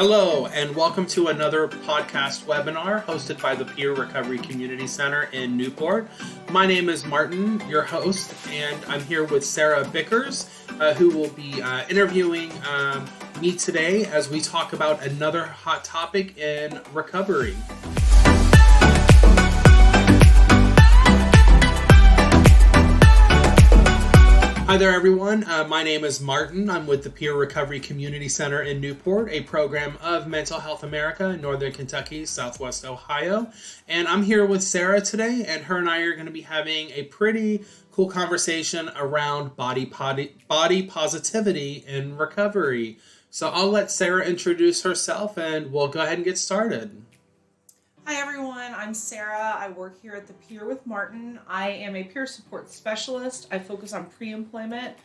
Hello, and welcome to another podcast webinar hosted by the PIER Recovery Community Center in Newport. My name is Martin, your host, and I'm here with Sarah Bickers, who will be interviewing me today as we talk about another hot topic in recovery. Hi there, everyone. My name is Martin. I'm with the PIER Recovery Community Center in Newport, a program of Mental Health America in Northern Kentucky, Southwest Ohio. And I'm here with Sarah today, and her and I are going to be having a pretty cool conversation around body positivity in recovery. So I'll let Sarah introduce herself, and we'll go ahead and get started. Hi everyone, I'm Sarah. I work here at the PIER with Martin. I am a peer support specialist. I focus on pre-employment,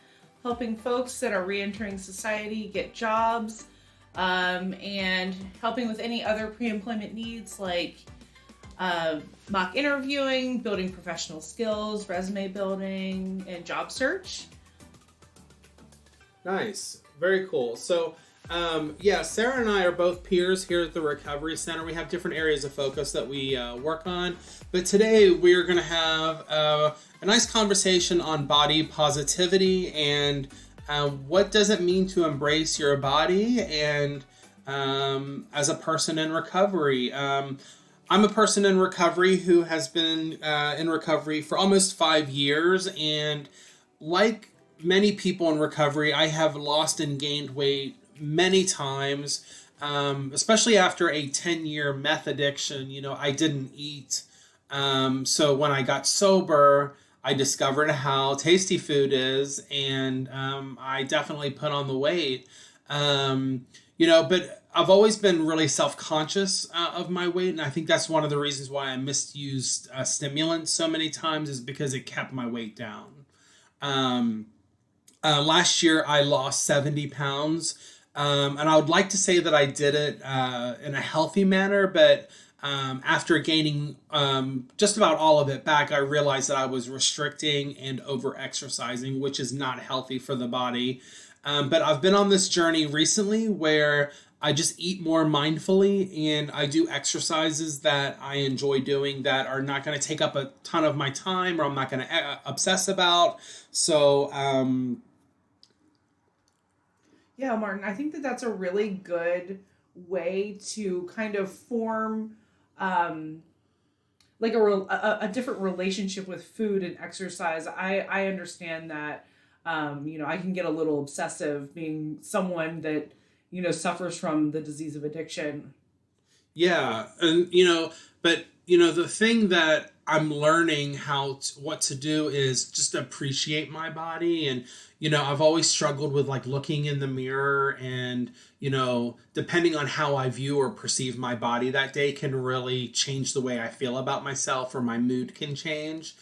helping folks that are re-entering society get jobs, and helping with any other pre-employment needs like mock interviewing, building professional skills, resume building, and job search. Nice. Very cool. So Sarah and I are both peers here at the Recovery Center. We have different areas of focus that we work on, but today we're going to have a nice conversation on body positivity and what does it mean to embrace your body and as a person in recovery. I'm a person in recovery who has been in recovery for almost 5 years, and like many people in recovery, I have lost and gained weight many times, especially after a 10-year meth addiction. I didn't eat. So when I got sober, I discovered how tasty food is, and I definitely put on the weight. But I've always been really self-conscious of my weight, and I think that's one of the reasons why I misused stimulants so many times, is because it kept my weight down. Last year, I lost 70 pounds. And I would like to say that I did it in a healthy manner, but after gaining just about all of it back, I realized that I was restricting and over-exercising, which is not healthy for the body. But I've been on this journey recently where I just eat more mindfully, and I do exercises that I enjoy doing that are not going to take up a ton of my time, or I'm not going to obsess about. So Yeah, Martin, I think that that's a really good way to kind of form like a different relationship with food and exercise. I understand that, I can get a little obsessive being someone that, suffers from the disease of addiction. Yeah. And, the thing that I'm learning what to do is just appreciate my body. And, I've always struggled with like looking in the mirror, and, depending on how I view or perceive my body that day can really change the way I feel about myself, or my mood can change.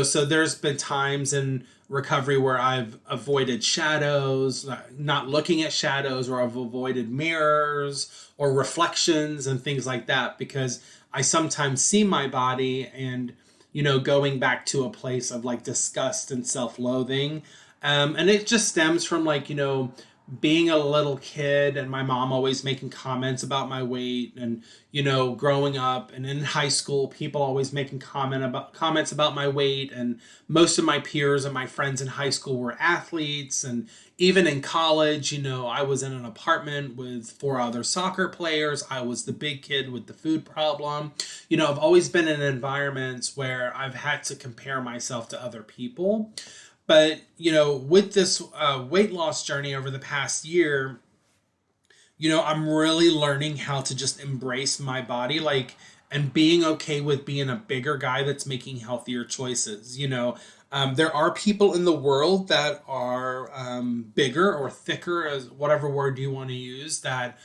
So there's been times in recovery where I've avoided shadows, not looking at shadows, or I've avoided mirrors or reflections and things like that, because I sometimes see my body and, going back to a place of like disgust and self-loathing. And it just stems from like, being a little kid and my mom always making comments about my weight, and, growing up and in high school, people always making comments about my weight. And most of my peers and my friends in high school were athletes. And even in college, I was in an apartment with 4 other soccer players. I was the big kid with the food problem. I've always been in environments where I've had to compare myself to other people. But, with this weight loss journey over the past year, I'm really learning how to just embrace my body, and being okay with being a bigger guy that's making healthier choices. There are people in the world that are bigger or thicker, as whatever word you want to use, that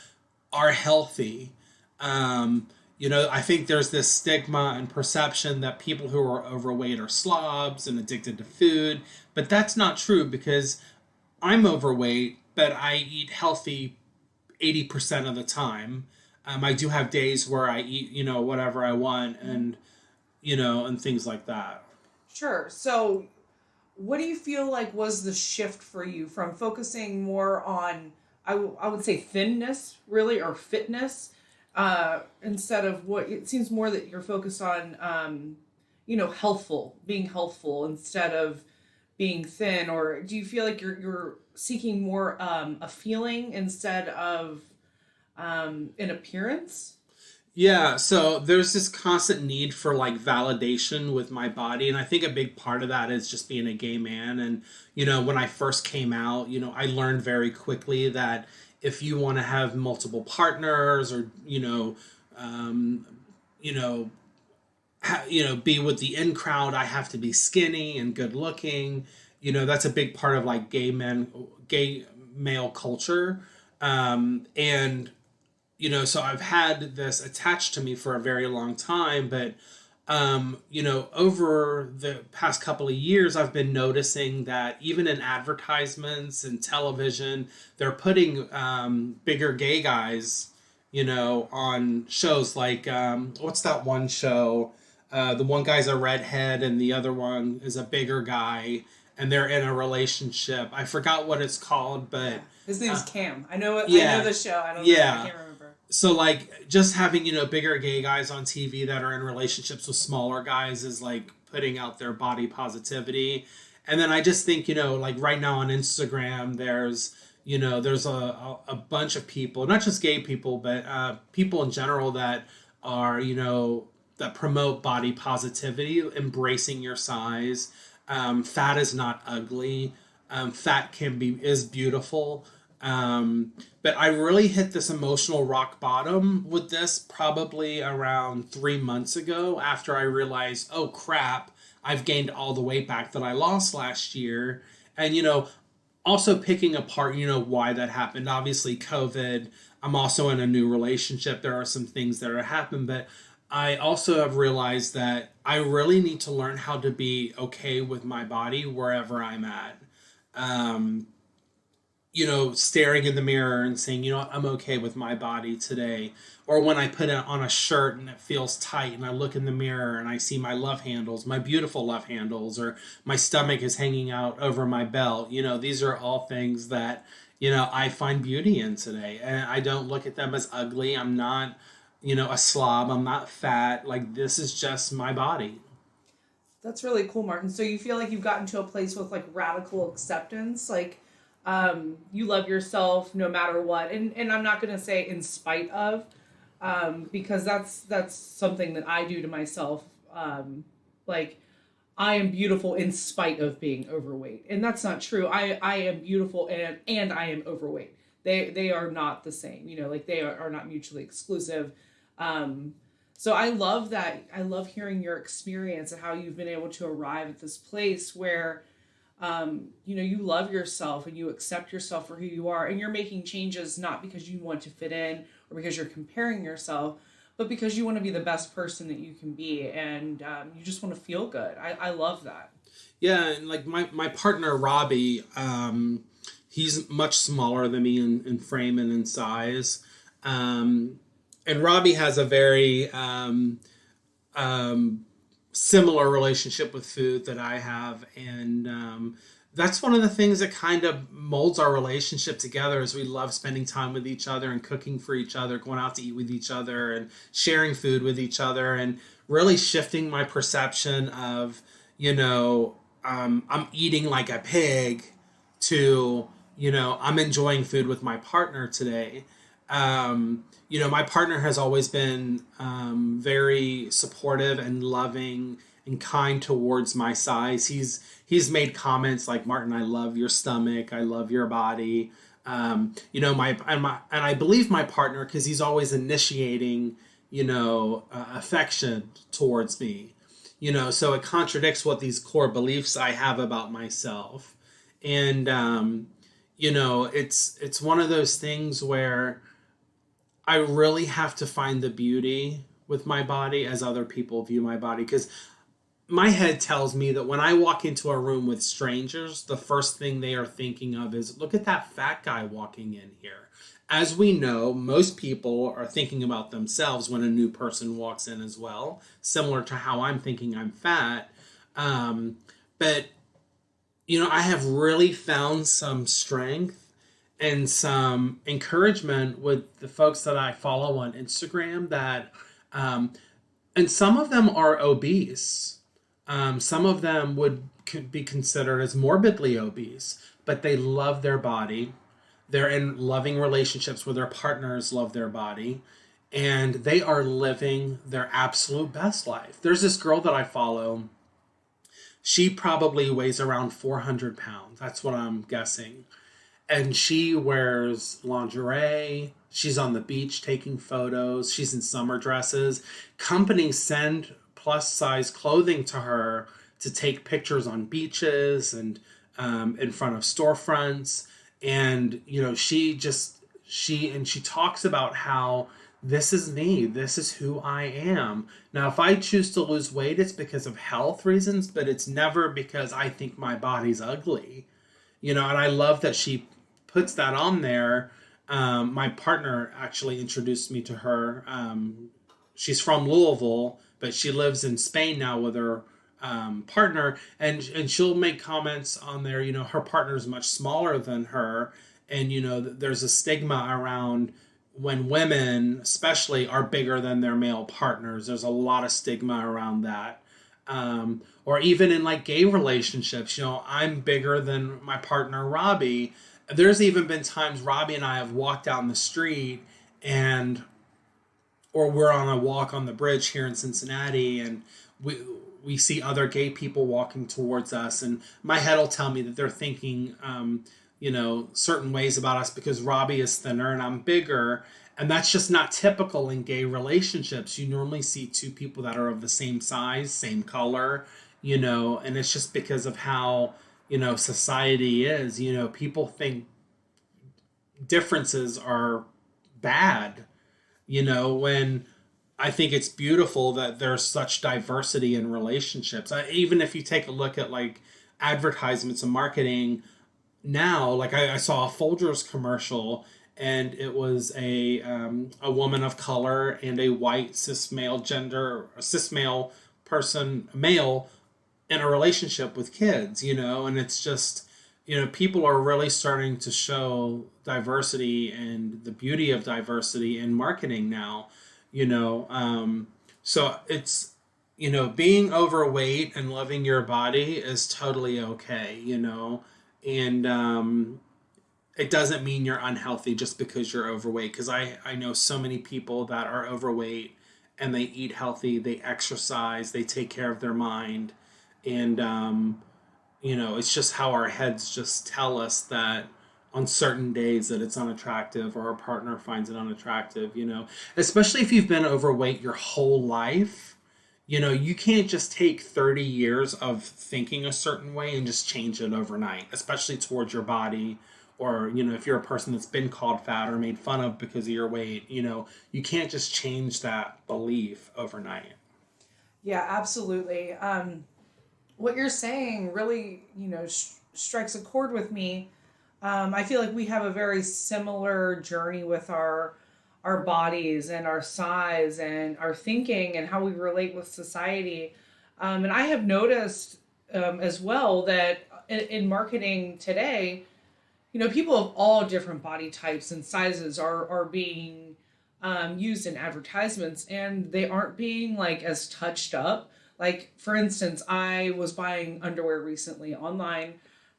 are healthy. I think there's this stigma and perception that people who are overweight are slobs and addicted to food, but that's not true, because I'm overweight, but I eat healthy 80% of the time. I do have days where I eat, whatever I want, and, and things like that. Sure. So what do you feel like was the shift for you from focusing more on I would say thinness, really, or fitness, instead of what it seems more that you're focused on, being healthful instead of being thin. Or do you feel like you're seeking more a feeling instead of an appearance? Yeah, so there's this constant need for like validation with my body. And I think a big part of that is just being a gay man. And, when I first came out, I learned very quickly that if you want to have multiple partners or, um, you know, be with the in crowd, I have to be skinny and good looking. That's a big part of like gay male culture. And so I've had this attached to me for a very long time, but over the past couple of years, I've been noticing that even in advertisements and television, they're putting bigger gay guys, on shows like what's that one show? The one guy's a redhead and the other one is a bigger guy, and they're in a relationship. I forgot what it's called, but his name's Cam. I know it. Yeah, I know the show. I don't know. I can't remember. So like just having bigger gay guys on TV that are in relationships with smaller guys is like putting out their body positivity. And then I just think like right now on Instagram there's a bunch of people, not just gay people, but people in general that are that promote body positivity, embracing your size. Fat is not ugly. Fat is beautiful. But I really hit this emotional rock bottom with this probably around 3 months ago after I realized, oh crap, I've gained all the weight back that I lost last year. And, also picking apart, why that happened. Obviously, COVID. I'm also in a new relationship. There are some things that are happening, but I also have realized that I really need to learn how to be okay with my body wherever I'm at. Staring in the mirror and saying, I'm okay with my body today. Or when I put it on a shirt and it feels tight and I look in the mirror and I see my love handles, my beautiful love handles, or my stomach is hanging out over my belt. These are all things that, I find beauty in today. And I don't look at them as ugly. I'm not, a slob. I'm not fat. Like, this is just my body. That's really cool, Martin. So you feel like you've gotten to a place with like radical acceptance, like you love yourself no matter what, and I'm not going to say in spite of, because that's something that I do to myself. Like I am beautiful in spite of being overweight, and that's not true. I am beautiful and I am overweight. They are not the same. Like they are not mutually exclusive. So I love that. I love hearing your experience and how you've been able to arrive at this place where you love yourself and you accept yourself for who you are, and you're making changes not because you want to fit in or because you're comparing yourself, but because you want to be the best person that you can be, and you just want to feel good. I love that. Yeah, and like my partner Robbie, he's much smaller than me in frame and in size, and Robbie has a very similar relationship with food that I have, and that's one of the things that kind of molds our relationship together is we love spending time with each other and cooking for each other, going out to eat with each other and sharing food with each other, and really shifting my perception of I'm eating like a pig to I'm enjoying food with my partner today. My partner has always been very supportive and loving and kind towards my size. He's made comments like, Martin, I love your stomach, I love your body. I believe my partner, because he's always initiating affection towards me. So it contradicts what these core beliefs I have about myself, and it's one of those things where I really have to find the beauty with my body as other people view my body, because my head tells me that when I walk into a room with strangers, the first thing they are thinking of is, look at that fat guy walking in here. As we know, most people are thinking about themselves when a new person walks in as well, similar to how I'm thinking I'm fat. But I have really found some strength and some encouragement with the folks that I follow on Instagram that, and some of them are obese. Some of them could be considered as morbidly obese, but they love their body. They're in loving relationships where their partners love their body, and they are living their absolute best life. There's this girl that I follow. She probably weighs around 400 pounds. That's what I'm guessing. And she wears lingerie. She's on the beach taking photos. She's in summer dresses. Companies send plus size clothing to her to take pictures on beaches and in front of storefronts. And she talks about how this is me. This is who I am. Now, if I choose to lose weight, it's because of health reasons, but it's never because I think my body's ugly. And I love that she puts that on there. My partner actually introduced me to her. She's from Louisville, but she lives in Spain now with her partner, and she'll make comments on there. Her partner's much smaller than her, and there's a stigma around when women, especially, are bigger than their male partners. There's a lot of stigma around that. Or even in like gay relationships, I'm bigger than my partner Robbie. There's even been times Robbie and I have walked down the street or we're on a walk on the bridge here in Cincinnati, and we see other gay people walking towards us, and my head will tell me that they're thinking, certain ways about us because Robbie is thinner and I'm bigger. And that's just not typical in gay relationships. You normally see two people that are of the same size, same color, and it's just because of how, society is. People think differences are bad, when I think it's beautiful that there's such diversity in relationships. Even if you take a look at like advertisements and marketing now, like I saw a Folgers commercial, and it was a woman of color and a white cis male person, male, in a relationship with kids, and it's just, people are really starting to show diversity and the beauty of diversity in marketing now, so it's, being overweight and loving your body is totally okay, and it doesn't mean you're unhealthy just because you're overweight. Because I know so many people that are overweight and they eat healthy, they exercise, they take care of their mind. And, it's just how our heads just tell us that on certain days that it's unattractive or our partner finds it unattractive, especially if you've been overweight your whole life. You can't just take 30 years of thinking a certain way and just change it overnight, especially towards your body. Or, if you're a person that's been called fat or made fun of because of your weight, you can't just change that belief overnight. Yeah, absolutely. What you're saying really, strikes a chord with me. I feel like we have a very similar journey with our bodies and our size and our thinking and how we relate with society. And I have noticed as well that in marketing today, people of all different body types and sizes are being used in advertisements, and they aren't being like as touched up. Like, for instance, I was buying underwear recently online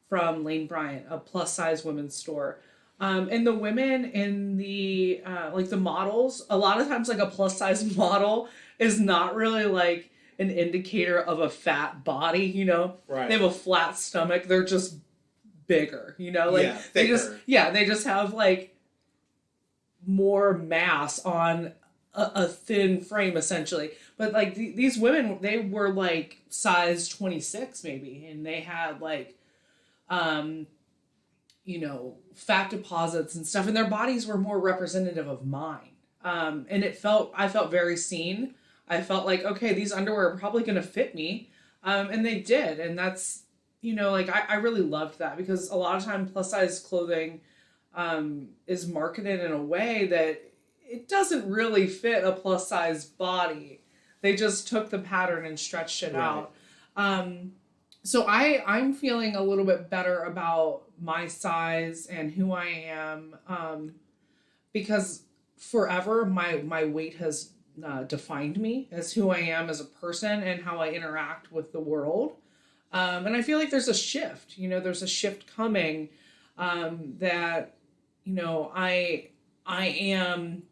from Lane Bryant, a plus size women's store. And the women in the, like the models, a lot of times like a plus size model is not really like an indicator of a fat body, Right. They have a flat stomach. They're just bigger, like yeah, they just have like more mass on a thin frame essentially. But like these women, they were like size 26 maybe, and they had like fat deposits and stuff, and their bodies were more representative of mine. And I felt very seen. I felt like, okay, these underwear are probably going to fit me. And they did. And that's, I really loved that, because a lot of time plus size clothing is marketed in a way that it doesn't really fit a plus size body. They just took the pattern and stretched it out. So I'm feeling a little bit better about my size and who I am, because forever my weight has defined me as who I am as a person and how I interact with the world. And I feel like there's a shift. There's a shift coming, that I am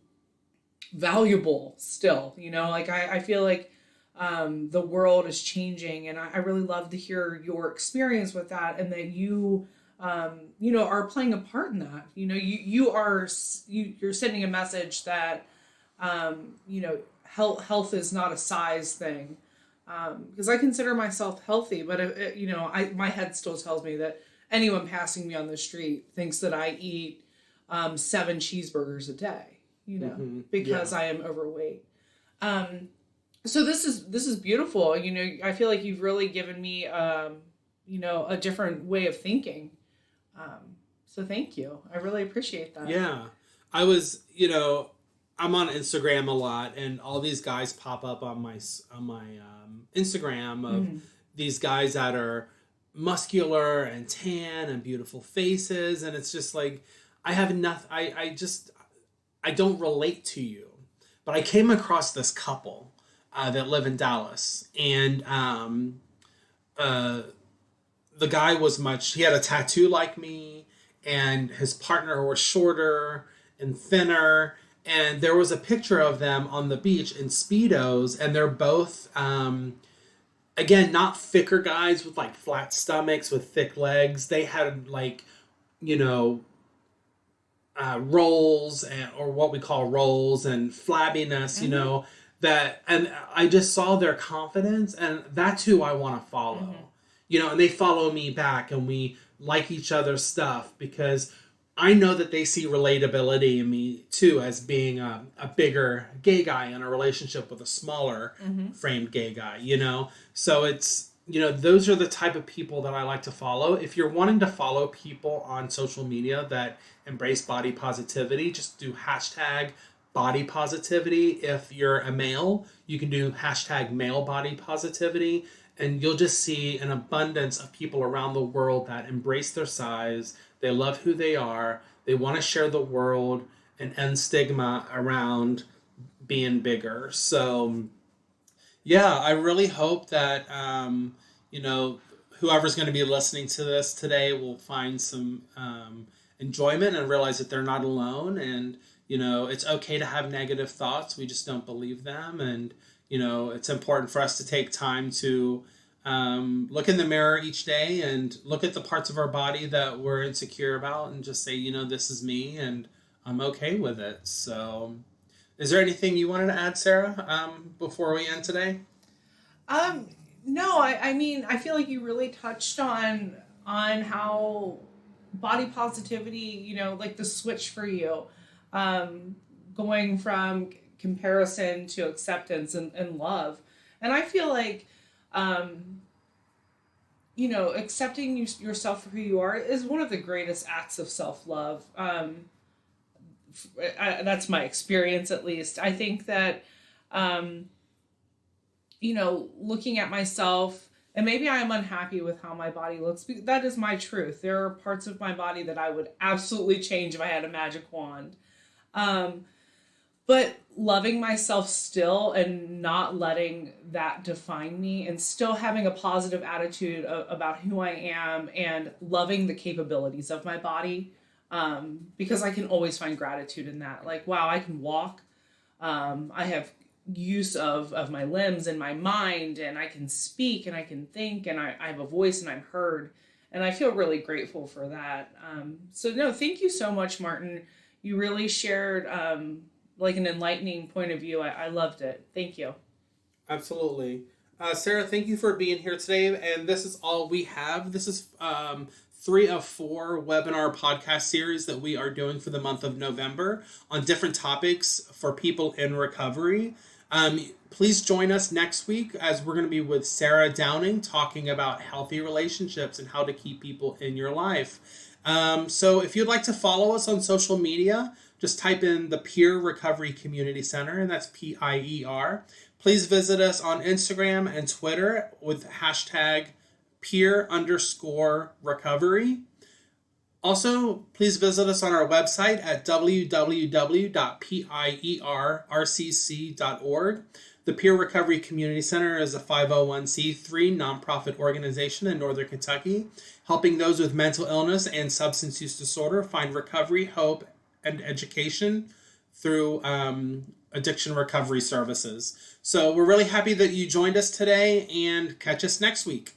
valuable still. Like I feel like the world is changing, and I really love to hear your experience with that, and that are playing a part in that. You're sending a message that health is not a size thing, because I consider myself healthy, but my head still tells me that anyone passing me on the street thinks that I eat 7 cheeseburgers a day, because I am overweight. So this is beautiful. I feel like you've really given me, a different way of thinking. So thank you. I really appreciate that. Yeah. I was, I'm on Instagram a lot, and all these guys pop up on my Instagram of these guys that are muscular and tan and beautiful faces, and it's just like, I have nothing. I don't relate to you. But I came across this couple that live in Dallas, and the guy he had a tattoo like me, and his partner was shorter and thinner, and there was a picture of them on the beach in Speedos, and they're both, again, not thicker guys with like flat stomachs with thick legs. They had like, rolls, or what we call rolls, and flabbiness, and I just saw their confidence, and that's who I want to follow. And they follow me back, and we like each other's stuff, because I know that they see relatability in me too, as being a bigger gay guy in a relationship with a smaller framed gay guy, So it's, those are the type of people that I like to follow. If you're wanting to follow people on social media that embrace body positivity, just do hashtag body positivity. If you're a male, you can do hashtag male body positivity, and you'll just see an abundance of people around the world that embrace their size. They love who they are. They want to share the world and end stigma around being bigger. So yeah, I really hope that, whoever's going to be listening to this today will find some enjoyment and realize that they're not alone. And, it's okay to have negative thoughts. We just don't believe them. And, it's important for us to take time to look in the mirror each day and look at the parts of our body that we're insecure about, and just say, this is me, and I'm okay with it. So is there anything you wanted to add, Sarah, before we end today? No, I mean, I feel like you really touched on how body positivity, like the switch for you, going from comparison to acceptance and love. And I feel like, accepting yourself for who you are is one of the greatest acts of self-love. That's my experience, at least. I think that, looking at myself, and maybe I'm unhappy with how my body looks. That is my truth. There are parts of my body that I would absolutely change if I had a magic wand. But loving myself still, and not letting that define me, and still having a positive attitude about who I am, and loving the capabilities of my body, because I can always find gratitude in that. Like, wow, I can walk. I have use of my limbs and my mind, and I can speak, and I can think, and I have a voice, and I'm heard. And I feel really grateful for that. So no, thank you so much, Martin. You really shared like an enlightening point of view. I loved it. Thank you. Absolutely. Sarah, thank you for being here today. And this is all we have. This is 3 of 4 webinar podcast series that we are doing for the month of November on different topics for people in recovery. Please join us next week, as we're going to be with Sarah Downing talking about healthy relationships and how to keep people in your life. So if you'd like to follow us on social media, just type in the PIER Recovery Community Center, and that's PIER. Please visit us on Instagram and Twitter with hashtag PIER_recovery. Also, please visit us on our website at www.pierrcc.org. The Peer Recovery Community Center is a 501c3 nonprofit organization in Northern Kentucky, helping those with mental illness and substance use disorder find recovery, hope, and education through addiction recovery services. So we're really happy that you joined us today, and catch us next week.